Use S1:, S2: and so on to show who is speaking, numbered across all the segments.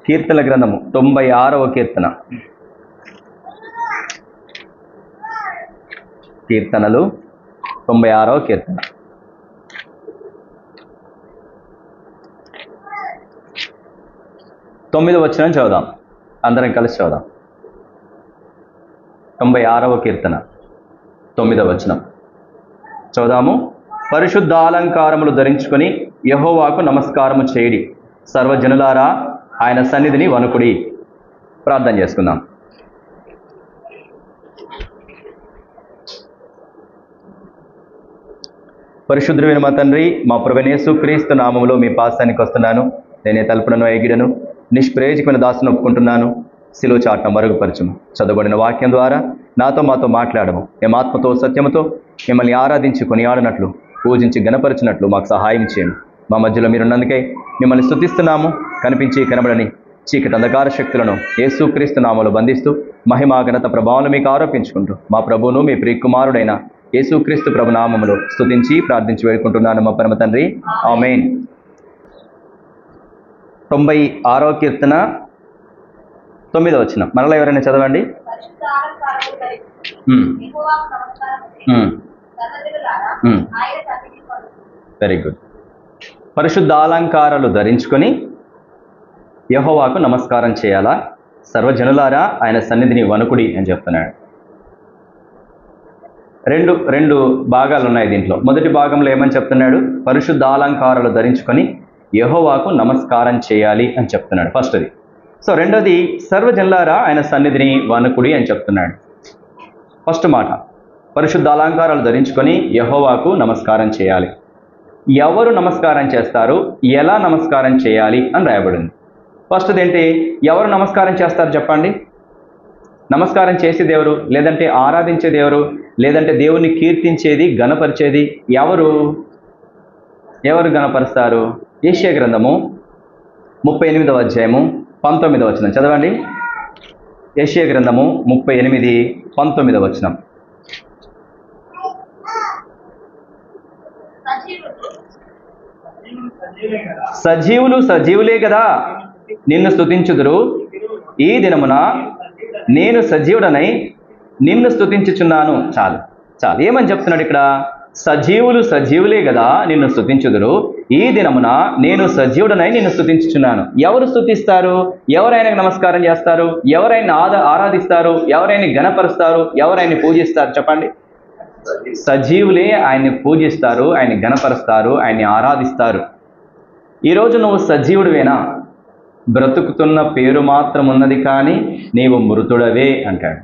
S1: కీర్తన గ్రంథము 96వ కీర్తన. కీర్తనలు 96వ కీర్తన. తొమ్మిదవ వచనం చదువుదాం, అందరం కలిసి చదువుదాం. 96వ కీర్తన 9వ వచనం చదువుదాము. పరిశుద్ధాలంకారములు ధరించుకొని యెహోవాకు నమస్కారము చేయుడి, సర్వజనులారా ఆయన సన్నిధిని వణుకుడి. ప్రార్థన చేసుకుందాం. పరిశుద్ధుడైన మా తండ్రి, మా ప్రభువైన యేసుక్రీస్తు నామములో మీ పాసానికి వస్తున్నాను. నేనే తలుపులను ఎగిడను, నిష్ప్రయోజకమైన దాసును ఒప్పుకుంటున్నాను. శిలువ చాటం మరుగుపరచము. చదవబడిన వాక్యం ద్వారా మాతో మాట్లాడము. మేము ఆత్మతో సత్యముతో మిమ్మల్ని ఆరాధించి కొనియాడినట్లు, పూజించి గణపరిచినట్లు మాకు సహాయం చేయండి. మా మధ్యలో మీరున్నందుకై మిమ్మల్ని స్తుతిస్తున్నాము. కనిపించి కనబడని చీకటి అంధకార శక్తులను యేసుక్రీస్తు నామములో బంధిస్తూ మహిమా ఘనత ప్రభావాలు మీకు ఆరోపించుకుంటూ మా ప్రభువును మీ ప్రియకుమారుడైన యేసుక్రీస్తు ప్రభు నామములో స్తుతించి ప్రార్థించి వేడుకుంటున్నాను మా పరమ తండ్రి, ఆమేన్. 96వ కీర్తన 9వ వచనం మరలా ఎవరైనా చదవండి. Very good. పరిశుద్ధ అలంకారాలు ధరించుకొని యెహోవాకు నమస్కారం చేయాలా, సర్వజనులారా ఆయన సన్నిధిని వణుకుడి అని చెప్తున్నాడు. రెండు భాగాలు ఉన్నాయి దీంట్లో. మొదటి భాగంలో ఏమని చెప్తున్నాడు? పరిశుద్ధ అలంకారాలు ధరించుకొని యెహోవాకు నమస్కారం చేయాలి అని చెప్తున్నాడు, ఫస్ట్ది. సో రెండోది, సర్వజనులారా ఆయన సన్నిధిని వణుకుడి అని చెప్తున్నాడు. ఫస్ట్ మాట, పరిశుద్ధ అలంకారాలు ధరించుకొని యెహోవాకు నమస్కారం చేయాలి. ఎవరు నమస్కారం చేస్తారు, ఎలా నమస్కారం చేయాలి అని రాయబడింది. ఫస్ట్ది ఏంటి? ఎవరు నమస్కారం చేస్తారు చెప్పండి? నమస్కారం చేసేది ఎవరు? లేదంటే ఆరాధించేది ఎవరు? లేదంటే దేవుణ్ణి కీర్తించేది, గణపరిచేది ఎవరు గణపరుస్తారు? యెషయా గ్రంథము 38వ అధ్యాయము 19వ వచనం చదవండి. యెషయా గ్రంథము 38, 19వ వచనం. సజీవులు సజీవులే కదా నిన్ను స్తుతించుదురు, ఈ దినమున నేను సజీవుడనై నిన్ను స్తుతించుచున్నాను. చాలు. ఏమని చెప్తున్నాడు ఇక్కడ? సజీవులు సజీవులే కదా నిన్ను స్తుతించుదురు, ఈ దినమున నేను సజీవుడనై నిన్ను స్తుతించుచున్నాను. ఎవరు స్తుతిస్తారు? ఎవరైనా నమస్కారం చేస్తారు? ఎవరైనా ఆరాధిస్తారు? ఎవరైనా గణపరుస్తారు? ఎవరైనా పూజిస్తారు చెప్పండి? సజీవులే ఆయన్ని పూజిస్తారు, ఆయన్ని గణపరుస్తారు, ఆయన్ని ఆరాధిస్తారు. ఈరోజు నువ్వు సజీవుడివేనా? బ్రతుకుతున్న పేరు మాత్రం ఉన్నది కానీ నీవు మృతుడవే అంటాడు.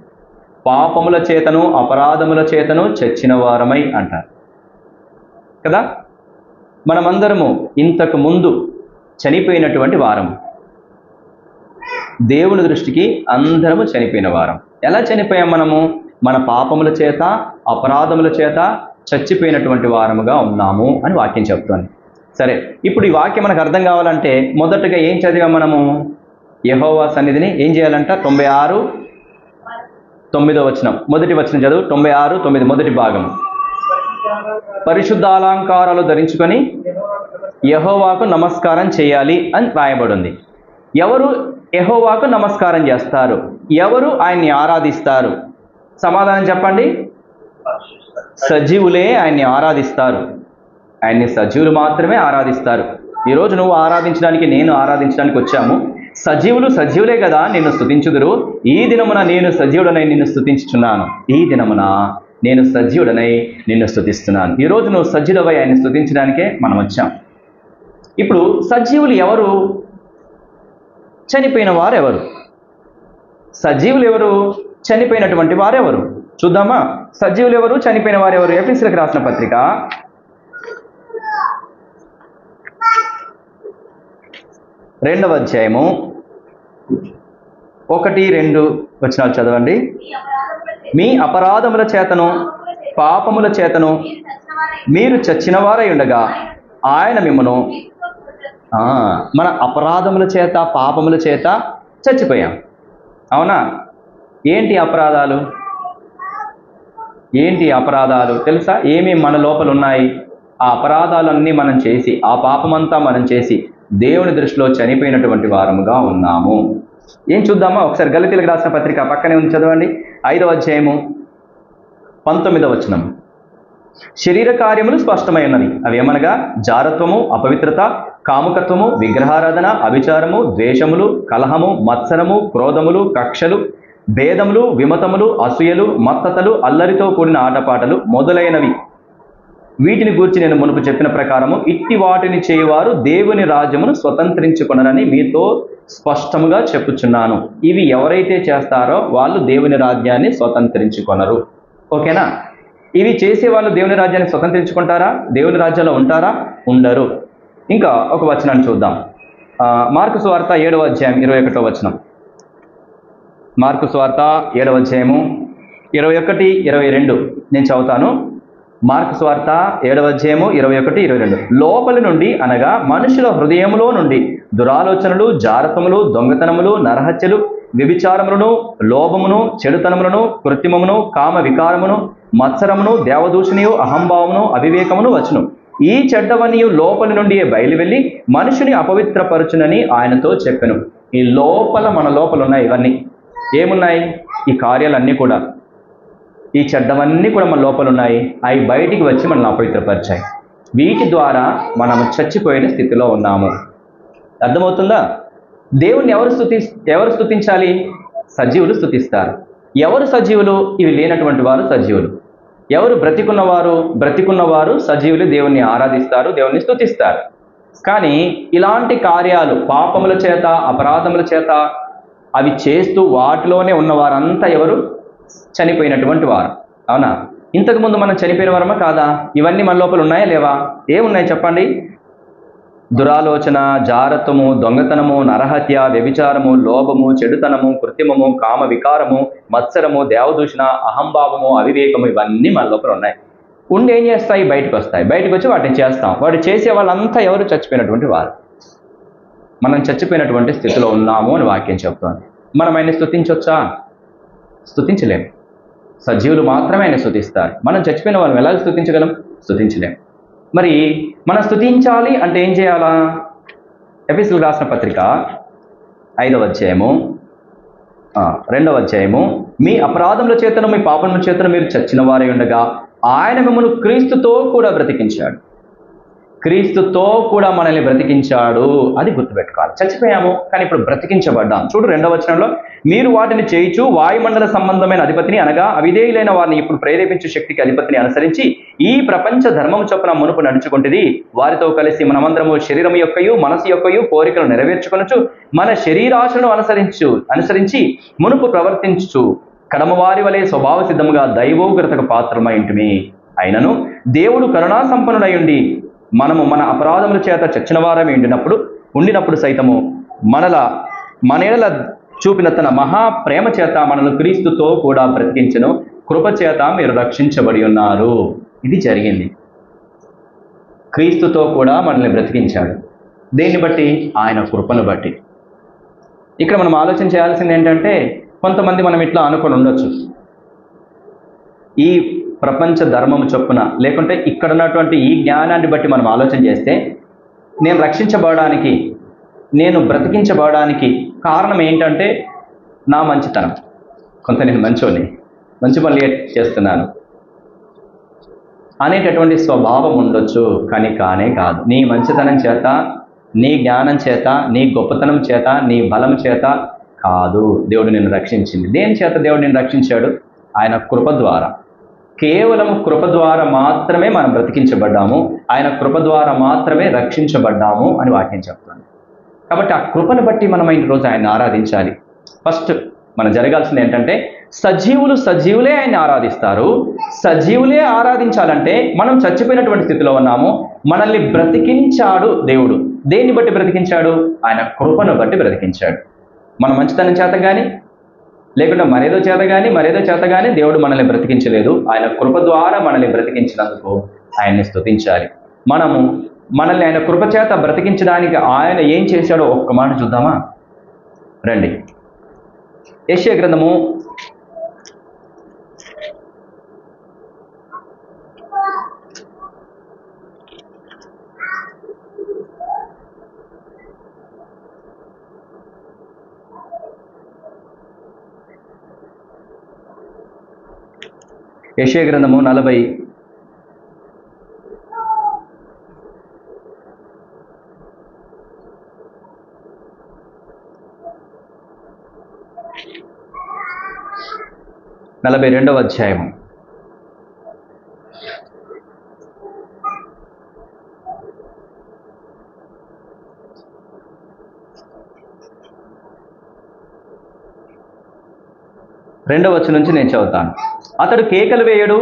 S1: పాపముల చేతను అపరాధముల చేతను చచ్చిన వారమై అంటారు కదా. మనమందరము ఇంతకు ముందు చనిపోయినటువంటి వారం. దేవుని దృష్టికి అందరము చనిపోయిన వారం. ఎలా చనిపోయాం మనము? మన పాపముల చేత అపరాధముల చేత చచ్చిపోయినటువంటి వారముగా ఉన్నాము అని వాక్యం చెప్తోంది. సరే, ఇప్పుడు ఈ వాక్యం మనకు అర్థం కావాలంటే మొదటగా ఏం చదివాం మనము? యెహోవా సన్నిధిని ఏం చేయాలంట? 96, 9వ వచనం. మొదటి వచనం చదువు. 96, 9 మొదటి భాగం. పరిశుద్ధ అలంకారాలు ధరించుకొని యెహోవాకు నమస్కారం చేయాలి అని రాయబడింది. ఎవరు యెహోవాకు నమస్కారం చేస్తారు? ఎవరు ఆయన్ని ఆరాధిస్తారు? సమాధానం చెప్పండి. సజీవులే ఆయన్ని ఆరాధిస్తారు. ఆయన్ని సజీవులు మాత్రమే ఆరాధిస్తారు. ఈరోజు నువ్వు ఆరాధించడానికి, నేను ఆరాధించడానికి వచ్చాము. సజీవులు సజీవులే కదా నిన్ను స్తుతించుదురు, ఈ దినమున నేను సజీవుడనై నిన్ను స్తుతించుచున్నాను. ఈ దినమున నేను సజీవుడనై నిన్ను స్తుతిస్తున్నాను. ఈరోజు నువ్వు సజీవుడవై ఆయన్ని స్తుతించడానికే మనం వచ్చాం. ఇప్పుడు సజీవులు ఎవరు? చనిపోయిన వారు ఎవరు? సజీవులు ఎవరు? చనిపోయినటువంటి వారెవరు? చూద్దామా? సజీవులు ఎవరు, చనిపోయిన వారు ఎవరు? ఎఫెసీయులకు రాసిన పత్రిక 2వ అధ్యాయము 1, 2 వచనాలు చదవండి. మీ అపరాధముల చేతను పాపముల చేతను మీరు చచ్చిన వారై ఉండగా ఆయన మిమ్మను. మన అపరాధముల చేత పాపముల చేత చచ్చిపోయాం, అవునా? ఏంటి అపరాధాలు? తెలుసా? ఏమేమి మన లోపల ఉన్నాయి? ఆ అపరాధాలన్నీ మనం చేసి, ఆ పాపమంతా మనం చేసి దేవుని దృష్టిలో చనిపోయినటువంటి వారముగా ఉన్నాము. ఏం చూద్దామా? ఒకసారి గలతీయులకు రాసిన పత్రిక పక్కనే ఉంది, చదవండి. 5వ అధ్యాయము 19వ వచనం. శరీర కార్యములు స్పష్టమై ఉన్నవి. అవి ఏమనగా జారత్వము, అపవిత్రత, కాముకత్వము, విగ్రహారాధన, అభిచారము, ద్వేషములు, కలహము, మత్సరము, క్రోధములు, కక్షలు, భేదములు, విమతములు, అసూయలు, మత్తతలు, అల్లరితో కూడిన ఆటపాటలు మొదలైనవి. వీటిని గూర్చి నేను మునుపు చెప్పిన ప్రకారము ఇట్టి వాటిని చేయువారు దేవుని రాజ్యమును స్వతంత్రించుకొనరని మీతో స్పష్టముగా చెప్పుచున్నాను. ఇవి ఎవరైతే చేస్తారో వాళ్ళు దేవుని రాజ్యాన్ని స్వతంత్రించుకొనరు. ఓకేనా? ఇవి చేసే వాళ్ళు దేవుని రాజ్యాన్ని స్వతంత్రించుకుంటారా? దేవుని రాజ్యంలో ఉంటారా? ఉండరు. ఇంకా ఒక వచనాన్ని చూద్దాం. మార్కు సువార్త 7వ అధ్యాయం 21వ వచనం. మార్కు సువార్త 7వ అధ్యాయము 21, 22 నేను చదువుతాను. మార్కు సువార్త 7వ అధ్యాయము 21, 22. లోపలి నుండి అనగా మనుషుల హృదయములో నుండి దురాలోచనలు, జారత్వములు, దొంగతనములు, నరహత్యలు, వ్యభిచారములను, లోభమును, చెడుతనములను, కృత్రిమమును, కామ వికారమును, మత్సరమును, దేవదూషణియు, అహంభావమును, అవివేకమును వచ్చును. ఈ చెడ్డవనియు లోపలి నుండి బయలు వెళ్ళి మనుషుని అపవిత్రపరచునని ఆయనతో చెప్పెను. ఈ లోపల, మన లోపల ఉన్నాయి ఇవన్నీ. ఏమున్నాయి? ఈ కార్యాలన్నీ కూడా, ఈ చెడ్డవన్నీ కూడా మన లోపల ఉన్నాయి. అవి బయటికి వచ్చి మనల్ని అపవిత్రపరిచాయి. వీటి ద్వారా మనం చచ్చిపోయిన స్థితిలో ఉన్నాము. అర్థమవుతుందా? దేవుణ్ణి ఎవరు స్తుతించాలి? సజీవులు స్తుతిస్తారు. ఎవరు సజీవులు? ఇవి లేనటువంటి వారు సజీవులు. ఎవరు బ్రతికున్నవారు సజీవులు దేవుణ్ణి ఆరాధిస్తారు, దేవుణ్ణి స్తుతిస్తారు. కానీ ఇలాంటి కార్యాలు పాపముల చేత, అపరాధముల చేత అవి చేస్తూ వాటిలోనే ఉన్న వారంతా ఎవరు? చనిపోయినటువంటి వారు. అవునా? ఇంతకుముందు మనం చనిపోయిన వారమా కాదా? ఇవన్నీ మన లోపల ఉన్నాయా లేవా? ఏమున్నాయి చెప్పండి? దురాలోచన, జారత్వము, దొంగతనము, నరహత్య, వ్యభిచారము, లోభము, చెడుతనము, కృత్రిమము, కామ వికారము, మత్సరము, దేవదూషణ, అహంభావము, అవివేకము, ఇవన్నీ మన లోపల ఉన్నాయి. ఉండి ఏం చేస్తాయి? బయటకు వస్తాయి. బయటకు వచ్చి వాటిని చేస్తాం. వాటి చేసే వాళ్ళంతా ఎవరు? చచ్చిపోయినటువంటి వారు. మనం చచ్చిపోయినటువంటి స్థితిలో ఉన్నాము అని వాక్యం చెప్తోంది. మనం ఆయన స్తుతించవచ్చా? స్తుతించలేము. సజీవులు మాత్రమే ఆయన స్తుతిస్తారు. మనం చచ్చిపోయిన వాళ్ళని ఎలా స్తుతించగలం? స్తుతించలేము. మరి మనం స్తుతించాలి అంటే ఏం చేయాలా? ఎఫెసీయులకు రాసిన పత్రిక 5వ అధ్యాయము 2వ అధ్యాయము. మీ అపరాధముల చేతను, మీ పాపముల చేతను మీరు చచ్చిన వారై ఉండగా ఆయన మిమ్మల్ని క్రీస్తుతో కూడా బ్రతికించాడు. క్రీస్తుతో కూడా మనల్ని బ్రతికించాడు. అది గుర్తుపెట్టుకోవాలి. చచ్చిపోయాము, కానీ ఇప్పుడు బ్రతికించబడ్డాం. చూడు 2వ వచనంలో, మీరు వాటిని చేయిచు వాయుమండల సంబంధమైన అధిపతిని అనగా అవిధేయులైన వారిని ఇప్పుడు ప్రేరేపించు శక్తికి అధిపతిని అనుసరించి ఈ ప్రపంచ ధర్మము చొప్పున మునుపు నడుచుకుంటుంది. వారితో కలిసి మనమందరము శరీరం యొక్కయు మనసు యొక్కయు కోరికలు నెరవేర్చుకొనొచ్చు మన శరీరాశను అనుసరించి మునుపు ప్రవర్తించు కడమవారి వలె స్వభావ సిద్ధముగా దైవోగ్రతకు పాత్రమై ఉంటిమి. అయినను దేవుడు కరుణా సంపన్నుడై ఉండి మనము మన అపరాధముల చేత చచ్చిన వారమే ఉండినప్పుడు సైతము మన ఎడల చూపిన తన మహాప్రేమ చేత మనల్ని క్రీస్తుతో కూడా బ్రతికించెను. కృప చేత మీరు రక్షించబడి ఉన్నారు. ఇది జరిగింది. క్రీస్తుతో కూడా మనల్ని బ్రతికించాడు. దేన్ని బట్టి? ఆయన కృపను బట్టి. ఇక్కడ మనం ఆలోచన చేయాల్సింది ఏంటంటే, కొంతమంది మనం ఇట్లా అనుకొని ఉండొచ్చు, ఈ ప్రపంచ ధర్మము చొప్పున లేకుంటే ఇక్కడ ఉన్నటువంటి ఈ జ్ఞానాన్ని బట్టి మనం ఆలోచన చేస్తే, నేను రక్షించబడడానికి, నేను బ్రతికించబడడానికి కారణం ఏంటంటే నా మంచితనం. నేను మంచి పనులు చేస్తున్నాను అనేటటువంటి స్వభావం ఉండొచ్చు. కానీ కానే కాదు. నీ మంచితనం చేత, నీ జ్ఞానం చేత, నీ గొప్పతనం చేత, నీ బలం చేత కాదు దేవుడు నిన్ను రక్షించింది. దేని చేత దేవుడు నిన్ను రక్షించాడు? ఆయన కృప ద్వారా. కేవలం కృప ద్వారా మాత్రమే మనం బ్రతికించబడ్డాము. ఆయన కృప ద్వారా మాత్రమే రక్షించబడ్డాము అని వాక్యం చెప్తుంది. కాబట్టి ఆ కృపను బట్టి మనం ఈరోజు ఆయన ఆరాధించాలి. ఫస్ట్ మనం జరగాల్సింది ఏంటంటే, సజీవులే ఆయన ఆరాధిస్తారు. సజీవులే ఆరాధించాలంటే మనం చచ్చిపోయినటువంటి స్థితిలో ఉన్నాము. మనల్ని బ్రతికించాడు దేవుడు. దేన్ని బట్టి బ్రతికించాడు? ఆయన కృపను బట్టి బ్రతికించాడు. మన మంచితనం చేత కానీ, లేకుండా మరేదో చేత కానీ దేవుడు మనల్ని బ్రతికించలేదు. ఆయన కృప ద్వారా మనల్ని బ్రతికించినందుకు ఆయన్ని స్తుతించాలి. మనల్ని ఆయన కృప చేత బ్రతికించడానికి ఆయన ఏం చేశాడో ఒక్క మాట చూద్దామా? రండి. యెషయా గ్రంథము 53 యెషయా గ్రంథము 42వ అధ్యాయము. రెండవ వచనం నుంచి నేను చదువుతాను. అతడు కేకలు వేయడు,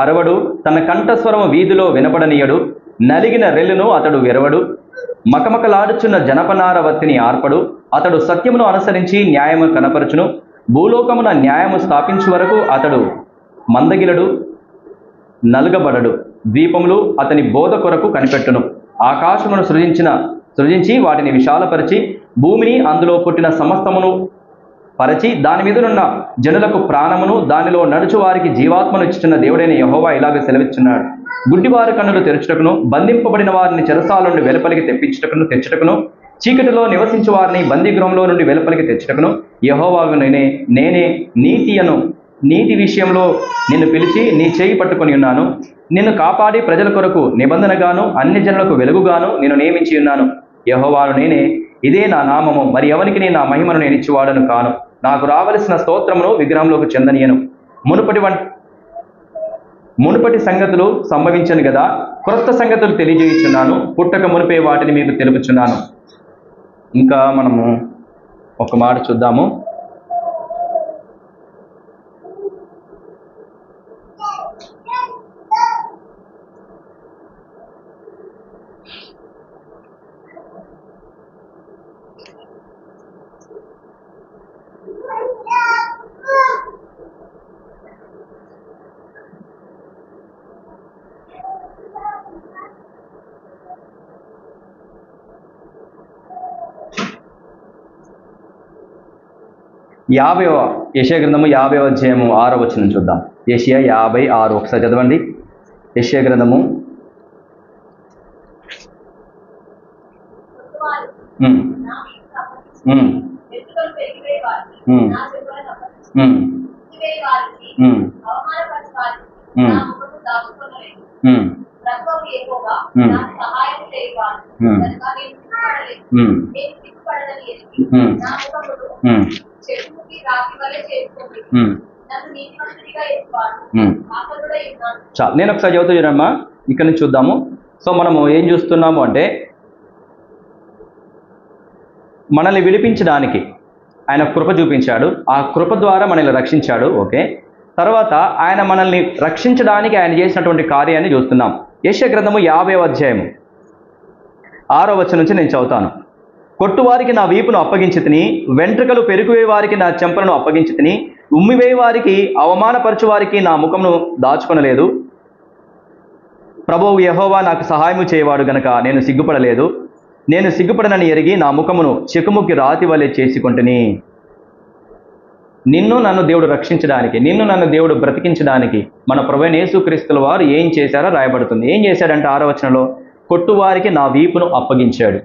S1: అరవడు, తన కంఠస్వరము వీధిలో వినపడనీయడు, నలిగిన రెల్లును అతడు విరవడు, మకమకలాడుచున్న జనపనారవత్తిని ఆర్పడు. అతడు సత్యమును అనుసరించి న్యాయము కనపరచును, భూలోకమున న్యాయము స్థాపించు వరకు అతడు మందగిలడు, నలుగబడడు. ద్వీపములు అతని బోధ కొరకు కనిపెట్టును. ఆకాశమును సృజించి వాటిని విశాలపరిచి, భూమిని అందులో పుట్టిన సమస్తమును పరచి, దాని మీదనున్న జనులకు ప్రాణమును, దానిలో నడుచు వారికి జీవాత్మను ఇచ్చుచున్న దేవుడైన యెహోవా ఇలాగ సెలవిచ్చున్నాడు. గుడ్డివారి కన్నులు తెరచుటకును, బంధింపబడిన వారిని చెరసాల నుండి వెలుపలికి తెచ్చుటకును, చీకటిలో నివసించు వారిని బందీగృహంలో నుండి వెలుపలికి తెచ్చుటకును యెహోవాకు నేనే నీతి విషయంలో నిన్ను పిలిచి నీ చేయి పట్టుకొని ఉన్నాను. నిన్ను కాపాడి ప్రజల కొరకు నిబంధనగాను అన్ని జనులకు వెలుగుగాను నేను నియమించి ఉన్నాను. యెహోవాను నేనే, ఇదే నా నామము, మరి ఎవరికి నా మహిమను నేను ఇచ్చువాడను కాను. నాకు రావలసిన స్తోత్రమును విగ్రహంలోకి చెందనీయను. మునుపటి సంగతులు సంభవించను కదా, క్రొత్త సంగతులు తెలియజేయుచున్నాను. పుట్టక మునిపే వాటిని మీకు తెలుపుచున్నాను. ఇంకా మనము ఒక మాట చూద్దాము. యెషయా గ్రంథము 50వ అధ్యాయము 6వ వచనం చూద్దాం. యెషయా 56 ఒకసారి చదవండి. యెషయా గ్రంథము చాలు, నేను ఒకసారి చదువుతూ చూడమ్మా, ఇక్కడ నుంచి చూద్దాము. సో మనము ఏం చూస్తున్నాము అంటే, మనల్ని విడిపించడానికి ఆయన కృప చూపించాడు. ఆ కృప ద్వారా మనల్ని రక్షించాడు. ఓకే, తర్వాత ఆయన మనల్ని రక్షించడానికి ఆయన చేసినటువంటి కార్యాన్ని చూస్తున్నాం. యెషయా గ్రంథము 50వ అధ్యాయము 6వ వచనం నుంచి నేను చదువుతాను. కొట్టువారికి నా వీపును అప్పగించితిని, వెంట్రుకలు పెరిగివే వారికి నా చెంపలను అప్పగించితిని, ఉమ్మివేయ వారికి అవమానపరచు వారికి నా ముఖమును దాచుకొనలేదు. ప్రభువు యెహోవా నాకు సహాయము చేయవాడు గనక నేను సిగ్గుపడలేదు. నేను సిగ్గుపడనని ఎరిగి నా ముఖమును చెకుముకి రాతి వలె చేసుకొంటిని. నిన్ను నన్ను దేవుడు రక్షించడానికి, నిన్ను నన్ను దేవుడు బ్రతికించడానికి మన ప్రభువైన యేసుక్రీస్తుల వారు ఏం చేశారో రాయబడుతుంది. ఏం చేశాడంటే 6వ వచనంలో, కొట్టువారికి నా వీపును అప్పగించాడు.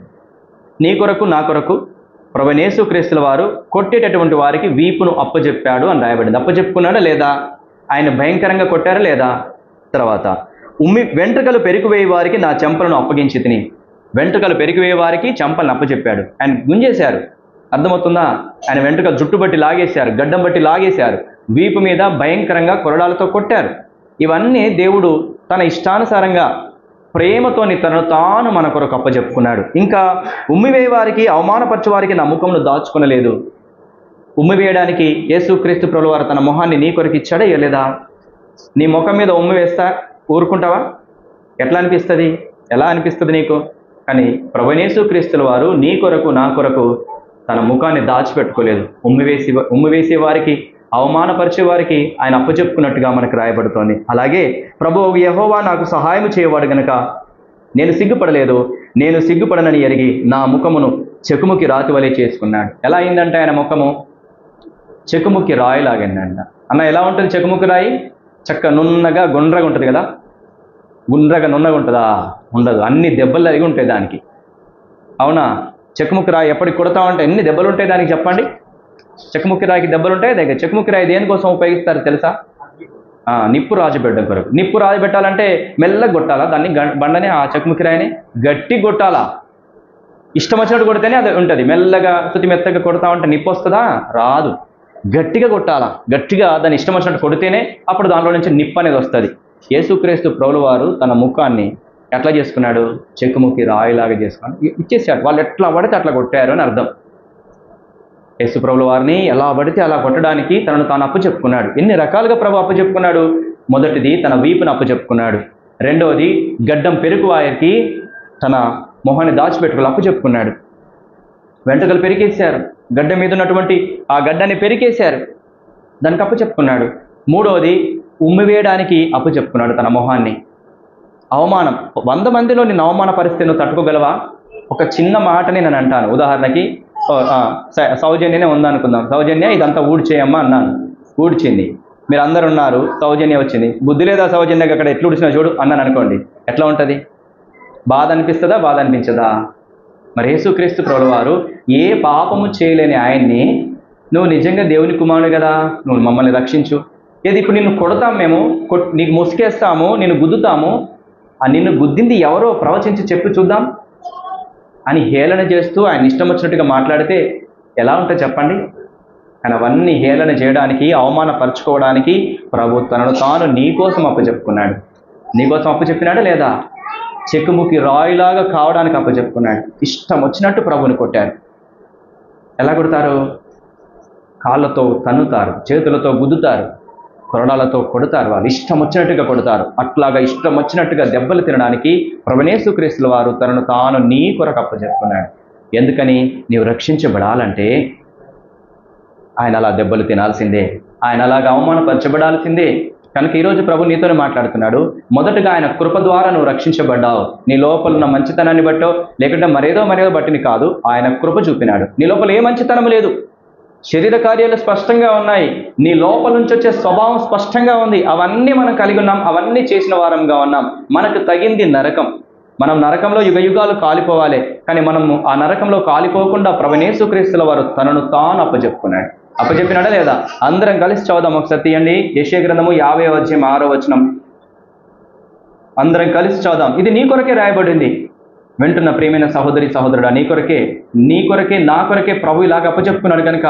S1: నీ కొరకు నా కొరకు ప్రభువైన యేసుక్రీస్తుల వారు కొట్టేటటువంటి వారికి వీపును అప్పచెప్పాడు అని రాయబడింది. అప్పచెప్పుకున్నాడా లేదా? ఆయన భయంకరంగా కొట్టారా లేదా? తర్వాత వెంట్రుకలు పెరికివేయ వారికి నా చెంపలను అప్పగించి తిని, వెంట్రుకలు పెరికివేయ వారికి చెంపలను అప్పచెప్పాడు. ఆయన గుంజేశారు, అర్థమవుతుందా? ఆయన వెంట్రుకలు జుట్టు బట్టి లాగేశారు, గడ్డం బట్టి లాగేశారు, వీపు మీద భయంకరంగా కొరడాలతో కొట్టారు. ఇవన్నీ దేవుడు తన ఇష్టానుసారంగా ప్రేమతోని తనను తాను మన కొరకు అప్పచెప్పుకున్నాడు. ఇంకా ఉమ్మివేయ వారికి అవమానపరచు వారికి నా ముఖమును దాచుకొనలేదు. ఉమ్మివేయడానికి యేసుక్రీస్తు ప్రభువు వారు తన మొహాన్ని నీ కొరకు ఇచ్చాడా ఇవ్వలేదా? నీ ముఖం మీద ఉమ్మి వేస్తా ఊరుకుంటావా? ఎట్లా అనిపిస్తుంది? ఎలా అనిపిస్తుంది నీకు? కానీ ప్రభువైన యేసుక్రీస్తుల వారు నీ కొరకు నా కొరకు తన ముఖాన్ని దాచిపెట్టుకోలేదు. ఉమ్మివేసే వారికి అవమానపరిచే వారికి ఆయన అప్పచెప్పుకున్నట్టుగా మనకు రాయబడుతోంది. అలాగే ప్రభువు యెహోవా నాకు సహాయం చేయవాడు గనక నేను సిగ్గుపడలేదు. నేను సిగ్గుపడనని ఎరిగి నా ముఖమును చెకుముకి రాతి వలె చేసుకున్నాడు. ఎలా అయిందంటే ఆయన ముఖము చెకుముకి రాయి లాగిందంట. అన్న ఎలా ఉంటుంది చెకుముకి రాయి? చక్క నున్నగా గుండ్రగా ఉంటుంది కదా. గుండ్రగా నున్నగా ఉంటుందా? ఉండదు. అన్ని దెబ్బలు తగిలి ఉంటాయి దానికి. అవునా? చెకుముకి రాయి ఎప్పటికి కొడతామంటే ఎన్ని దెబ్బలు ఉంటాయి దానికి చెప్పండి. చెకుముకి రాయికి దెబ్బలు ఉంటాయి. దగ్గర చెకుముకి రాయి దేనికోసం ఉపయోగిస్తారు తెలుసా? నిప్పు రాజబెట్టడం కొరకు. నిప్పు రాజబెట్టాలంటే మెల్లగా కొట్టాలా దాన్ని, బండని ఆ చెక్కుముకి రాయిని గట్టి కొట్టాలా. ఇష్టం వచ్చినట్టు కొడితేనే అది ఉంటుంది. మెల్లగా తుతి మెత్తగా కొడతా ఉంటే నిప్పు వస్తుందా? రాదు. గట్టిగా కొట్టాలా, గట్టిగా దాన్ని ఇష్టం వచ్చినట్టు కొడితేనే అప్పుడు దాంట్లో నుంచి నిప్పు అనేది వస్తుంది. యేసుక్రీస్తు ప్రభువు వారు తన ముఖాన్ని ఎట్లా చేసుకున్నాడు? చెక్కుముకి రాయిలాగా చేసుకున్నాడు, ఇచ్చేసాడు. వాళ్ళు ఎట్లా పడితే అట్లా కొట్టారు అని అర్థం. యేసు ప్రభువు వారిని ఎలా పడితే అలా కొట్టడానికి తనను తాను అప్పు చెప్పుకున్నాడు. ఎన్ని రకాలుగా ప్రభు అప్పు చెప్పుకున్నాడు? మొదటిది తన వీపును అప్పు చెప్పుకున్నాడు. రెండవది గడ్డం పెరుగు వారికి తన మొహాన్ని దాచిపెట్టుకుని అప్పు చెప్పుకున్నాడు. వెంట్రుకలు పెరికేశారు, గడ్డ మీద ఉన్నటువంటి ఆ గడ్డాన్ని పెరికేశారు, దానికి అప్పు చెప్పుకున్నాడు. మూడవది ఉమ్మివేయడానికి అప్పు చెప్పుకున్నాడు తన మొహాన్ని. అవమానం, 100 మందిలో నిన్ను అవమాన పరిస్థితిని తట్టుకోగలవా? ఒక చిన్న మాటని నేను అంటాను. ఉదాహరణకి సౌజన్యనే ఉందనుకుందాం. సౌజన్య ఇదంతా ఊడ్చేయమ్మా అన్నాను, ఊడ్చింది. మీరు అందరు ఉన్నారు, సౌజన్య వచ్చింది. బుద్ధి లేదా సౌజన్యకి అక్కడ ఎట్లు ఊడ్చినా చూడు అన్నాను అనుకోండి, ఎట్లా ఉంటుంది? బాధ అనిపిస్తుందా? బాధ అనిపించదా? మరి యేసుక్రీస్తు ప్రభువు వారు ఏ పాపము చేయలేని ఆయన్ని, నువ్వు నిజంగా దేవుని కుమారుడు కదా, నువ్వు మమ్మల్ని రక్షించు, ఏది ఇప్పుడు నిన్ను కొడతాం మేము, నీకు ముసుకేస్తాము, నిన్ను గుద్దుతాము, నిన్ను గుద్దింది ఎవరో ప్రవచించి చెప్పు చూద్దాం అని హేళన చేస్తూ ఆయన ఇష్టం వచ్చినట్టుగా మాట్లాడితే ఎలా ఉంటుంది చెప్పండి? కానీ అవన్నీ హేళన చేయడానికి, అవమానపరచుకోవడానికి ప్రభు తనను తాను నీకోసం అప్పచెప్పుకున్నాడు. నీకోసం అప్పచెప్పినాడా లేదా? చెక్కుముకి రాయిలాగా కావడానికి అప్పచెప్పుకున్నాడు. ఇష్టం వచ్చినట్టు ప్రభుని కొట్టారు. ఎలా కొడతారు? కాళ్ళతో తన్నుతారు, చేతులతో గుద్దుతారు, కొరడాలతో కొడతారు. వాళ్ళు ఇష్టం వచ్చినట్టుగా కొడతారు. అట్లాగా ఇష్టం వచ్చినట్టుగా దెబ్బలు తినడానికి ప్రభువైన యేసుక్రీస్తు వారు తనను తాను నీ కొరకు అప్పచెప్పుకున్నాడు. ఎందుకని? నీవు రక్షించబడాలంటే ఆయన అలా దెబ్బలు తినాల్సిందే, ఆయన అలాగా అవమానపరచబడాల్సిందే. కనుక ఈరోజు ప్రభు నీతోనే మాట్లాడుతున్నాడు. మొదటగా ఆయన కృప ద్వారా నువ్వు రక్షించబడ్డావు. నీ లోపల ఉన్న మంచితనాన్ని బట్టో లేకుంటే మరేదో బట్టిని కాదు, ఆయన కృప చూపినాడు. నీ లోపల ఏ మంచితనం లేదు, శరీర కార్యాలు స్పష్టంగా ఉన్నాయి, నీ లోపల నుంచి వచ్చే స్వభావం స్పష్టంగా ఉంది. అవన్నీ మనం కలిగి ఉన్నాం, అవన్నీ చేసిన వారంగా ఉన్నాం. మనకు తగింది నరకం. మనం నరకంలో యుగయుగాలు కాలిపోవాలి. కానీ మనము ఆ నరకంలో కాలిపోకుండా ప్రభువైన యేసుక్రీస్తుల వారు తనను తాను అప్పచెప్పుకున్నాడు. అప్పచెప్పినాడా లేదా? అందరం కలిసి చదువుదాం. ఒకసారి తీయండి, యెషయా గ్రంథము 50వ అధ్యాయం 6వ వచనం. అందరం కలిసి చదువుదాం. ఇది నీ కొరకే రాయబడింది. వింటున్న ప్రియమైన సహోదరి సహోదరుడా, నీ కొరకే నా కొరకే ప్రభు ఇలాగ అప్పచెప్పుకున్నాడు. కనుక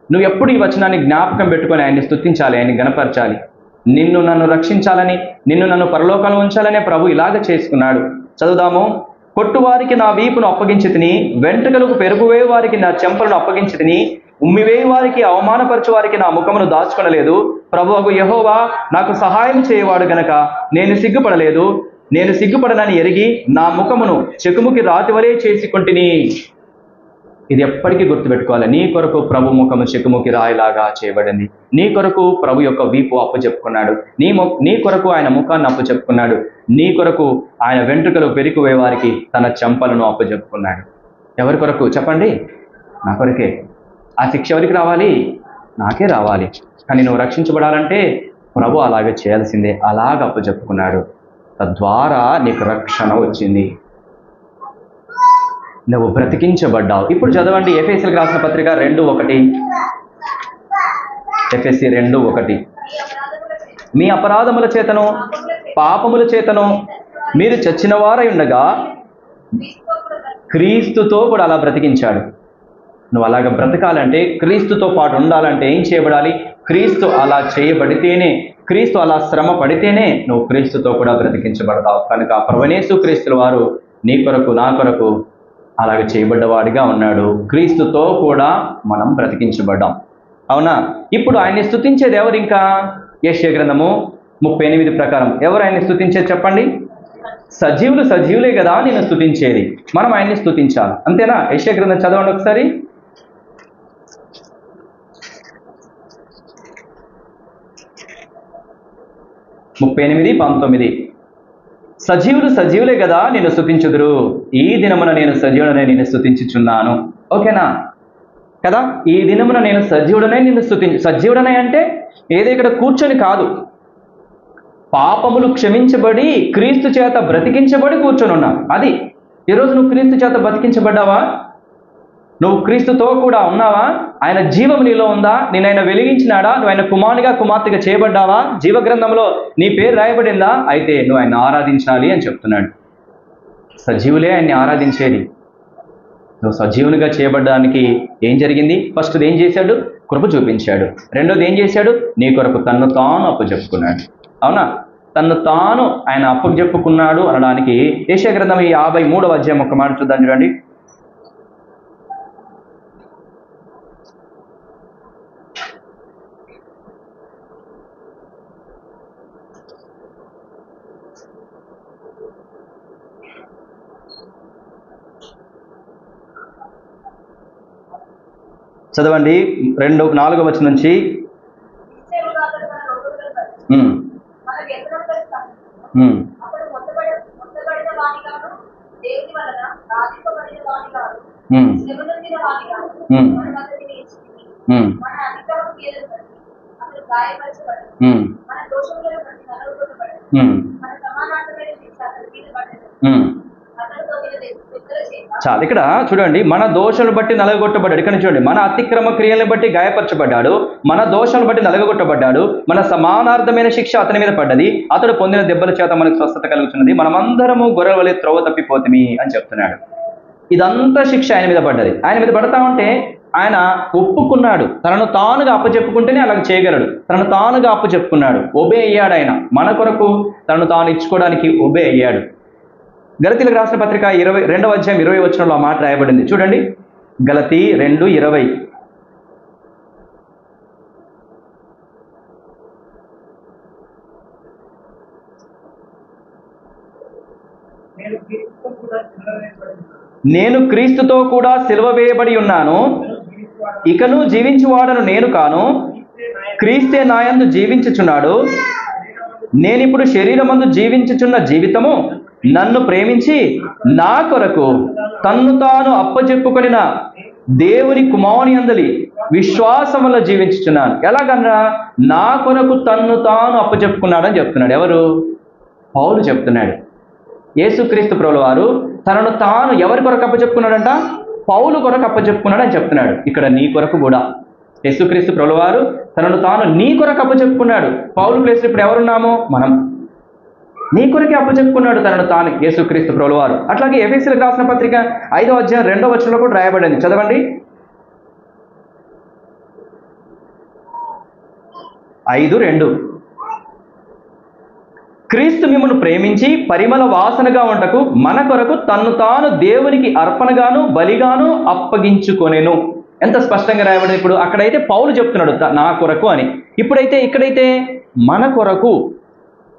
S1: నువ్వు ఎప్పుడు ఈ వచనాన్ని జ్ఞాపకం పెట్టుకొని ఆయన్ని స్తుతించాలి, ఆయన్ని గణపరచాలి. నిన్ను నన్ను రక్షించాలని, నిన్ను నన్ను పరలోకంలో ఉంచాలనే ప్రభు ఇలాగ చేసుకున్నాడు. చదువుదాము. కొట్టువారికి నా వీపును అప్పగించి తిని, వెంట్రుకలకు పెరుగువేయి వారికి నా చెంపలను అప్పగించి తిని, ఉమ్మివేయి వారికి అవమానపరచు వారికి నా ముఖమును దాచుకొనలేదు. ప్రభువగు యెహోవా నాకు సహాయం చేయవాడు గనక నేను సిగ్గుపడలేదు. నేను సిగ్గుపడనని ఎరిగి నా ముఖమును చెకుముకి రాతివలే చేసుకొంటిని. ఇది ఎప్పటికీ గుర్తుపెట్టుకోవాలి. నీ కొరకు ప్రభు ముఖము చెకుముకి రాయిలాగా చేయబడింది. నీ కొరకు ప్రభు యొక్క వీపు అప్పచెప్పుకున్నాడు. నీ కొరకు ఆయన ముఖాన్ని అప్పచెప్పుకున్నాడు. నీ కొరకు ఆయన వెంట్రుకలు పెరిగిపోయే వారికి తన చెంపలను అప్పచెప్పుకున్నాడు. ఎవరి కొరకు చెప్పండి? నా కొరకే. ఆ శిక్ష ఎవరికి రావాలి? నాకే రావాలి. కానీ నువ్వు రక్షించబడాలంటే ప్రభు అలాగే చేయాల్సిందే. అలాగ అప్పచెప్పుకున్నాడు. తద్వారా నీకు రక్షణ వచ్చింది, నువ్వు బ్రతికించబడ్డావు. ఇప్పుడు చదవండి, ఎఫెసీయులకు రాసిన పత్రిక 2:1. ఎఫెసీ 2:1. మీ అపరాధముల చేతను పాపముల చేతను మీరు చచ్చిన వారై ఉండగా క్రీస్తుతో కూడా అలా బ్రతికించాడు. నువ్వు అలాగ బ్రతకాలంటే, క్రీస్తుతో పాటు ఉండాలంటే ఏం చేయబడాలి? క్రీస్తు అలా చేయబడితేనే, క్రీస్తు అలా శ్రమ పడితేనే నువ్వు క్రీస్తుతో కూడా బ్రతికించబడతావు. కనుక ప్రభువైన యేసుక్రీస్తుల వారు నీ కొరకు నా కొరకు అలాగ చేయబడ్డవాడిగా ఉన్నాడు. క్రీస్తుతో కూడా మనం బ్రతికించబడ్డాం. అవునా? ఇప్పుడు ఆయన్ని స్తుతించేది ఎవరు? ఇంకా యెషయా గ్రంథము 38 ప్రకారం ఎవరు ఆయన్ని స్తుతించేది చెప్పండి? సజీవులే కదా నేను స్తుతించేది. మనం ఆయన్ని స్తుతించాలి, అంతేనా? యెషయా గ్రంథం చదవండి ఒకసారి. 38:19. సజీవులే కదా నేను స్తుతించుదురు, ఈ దినమున నేను సజీవుడనే నేను స్తుతించుచున్నాను. ఓకేనా కదా? ఈ దినమున నేను సజీవుడనే నిన్ను సజీవుడనే అంటే ఏదో ఇక్కడ కూర్చొని కాదు, పాపములు క్షమించబడి క్రీస్తు చేత బ్రతికించబడి కూర్చొని ఉన్నా. అది ఈరోజు నువ్వు క్రీస్తు చేత బ్రతికించబడ్డావా? నువ్వు క్రీస్తుతో కూడా ఉన్నావా? ఆయన జీవం నీలో ఉందా? నేను ఆయన వెలిగించినాడా? నువ్వు ఆయన కుమారునిగా కుమార్తెగా చేయబడ్డావా? జీవగ్రంథంలో నీ పేరు రాయబడిందా? అయితే నువ్వు ఆయన ఆరాధించాలి అని చెప్తున్నాడు. సజీవులే ఆయన్ని ఆరాధించేది. నువ్వు సజీవునిగా చేయబడ్డానికి ఏం జరిగింది? ఫస్ట్ ఏం చేశాడు? కృప చూపించాడు. రెండోది ఏం చేశాడు? నీ కొరకు తన్ను తాను అప్పచెప్పుకున్నాడు. అవునా? తన్ను తాను ఆయన అప్పచెప్పుకున్నాడు అనడానికి యెషయా గ్రంథం 53వ అధ్యాయం ఒక మాట చూద్దాం, చూడండి. చదవండి 4వ వచనం నుంచి. చాలు. ఇక్కడ చూడండి, మన దోషాలను బట్టి నలగొట్టబడ్డాడు. ఇక్కడ చూడండి, మన అతిక్రమ క్రియలను బట్టి గాయపరచబడ్డాడు, మన దోషాలను బట్టి నలగొట్టబడ్డాడు, మన సమానార్థమైన శిక్ష అతని మీద పడ్డది, అతడు పొందిన దెబ్బల చేత మనకు స్వస్థత కలుగుతున్నది, మనమందరము గొర్రెల వలె త్రోవ తప్పిపోతుమి అని చెప్తున్నాడు. ఇదంతా శిక్ష ఆయన మీద పడ్డది. ఆయన మీద పడతా ఉంటే ఆయన ఒప్పుకున్నాడు. తనను తానుగా అప్పచెప్పుకుంటేనే అలాగ చేయగలడు. తనను తానుగా అప్పచెప్పుకున్నాడు. ఒబే అయ్యాడు. ఆయన మన కొరకు తనను తాను ఇచ్చుకోవడానికి ఒబే అయ్యాడు. గలతీలకు రాసిన పత్రిక 2వ అధ్యాయం 20వ వచనంలో ఆ మాట రాయబడింది. చూడండి, గలతీ 2:20. నేను క్రీస్తుతో కూడా సిలువ వేయబడి ఉన్నాను, ఇకను జీవించువాడను నేను కాను, క్రీస్తే నాయందు జీవించుచున్నాడు. నేనిప్పుడు శరీరమందు జీవించుచున్న జీవితము నన్ను ప్రేమించి నా కొరకు తన్ను తాను అప్పచెప్పుకొనిన దేవుని కుమారుని యందలి విశ్వాసం వల్ల జీవించుచున్నాను. ఎలాగన్నా? నా కొరకు తన్ను తాను అప్పచెప్పుకున్నాడని చెప్తున్నాడు. ఎవరు? పౌలు చెప్తున్నాడు. యేసుక్రీస్తు ప్రభువు వారు తనను తాను ఎవరి కొరకు అప్పచెప్పుకున్నాడంట? పౌలు కొరకు అప్పచెప్పుకున్నాడు అని చెప్తున్నాడు. ఇక్కడ నీ కొరకు కూడా యేసుక్రీస్తు ప్రభువు వారు తనను తాను నీ కొరకు అప్పచెప్పుకున్నాడు. పౌలు ప్లేస్ ఇప్పుడు ఎవరున్నామో మనం. నీ కొరకే అప్పచెప్పుకున్నాడు తనను తాను యేసుక్రీస్తు ప్రభువు వారు. అట్లాగే ఎఫెసీయులకు రాసిన పత్రిక 5వ అధ్యాయం 2వ వచనంలో కూడా రాయబడింది. చదవండి. 5:2. క్రీస్తు మిమ్మల్ని ప్రేమించి పరిమళ వాసనగా ఉండకు మన కొరకు తన్ను తాను దేవునికి అర్పణగాను బలిగాను అప్పగించుకొనెను. ఎంత స్పష్టంగా రాయబడింది. ఇప్పుడు అక్కడైతే పౌలు చెప్తున్నాడు నా కొరకు అని. ఇప్పుడైతే ఇక్కడైతే మన కొరకు